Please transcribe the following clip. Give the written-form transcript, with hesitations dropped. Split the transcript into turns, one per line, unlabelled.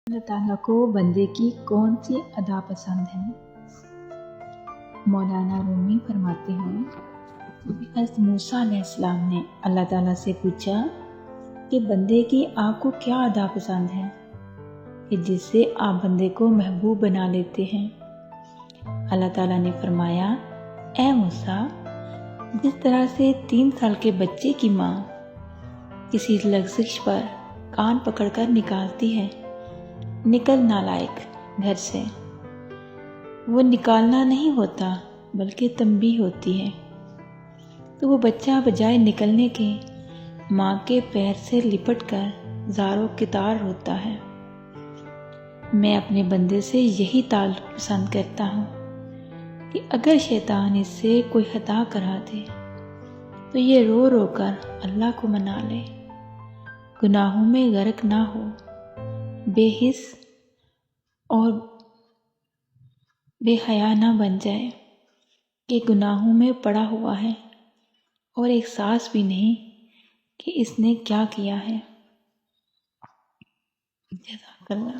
اللہ تعالیٰ کو بندے کی کون سی ادا پسند ہے؟ مولانا رومی فرماتے ہیں کہ حضرت موسیٰ علیہ السلام نے اللہ تعالیٰ سے پوچھا کہ بندے کی آپ کو کیا ادا پسند ہے کہ جس سے آپ بندے کو محبوب بنا لیتے ہیں؟ اللہ تعالیٰ نے فرمایا، اے موسیٰ، جس طرح سے 3 سال کے بچے کی ماں کسی لغزش پر کان پکڑ کر نکالتی ہے، نکل نالائق گھر سے، وہ نکالنا نہیں ہوتا بلکہ تنبیہ ہوتی ہے، تو وہ بچہ بجائے نکلنے کے ماں کے پیر سے لپٹ کر زار و کتار ہوتا ہے۔ میں اپنے بندے سے یہی تعلق پسند کرتا ہوں کہ اگر شیطان اس سے کوئی خطا کرا دے تو یہ رو رو کر اللہ کو منا لے، گناہوں میں غرق نہ ہو، بے حس اور بے حیا نہ بن جائے کہ گناہوں میں پڑا ہوا ہے اور احساس بھی نہیں کہ اس نے کیا کیا ہے۔ جزاک اللہ۔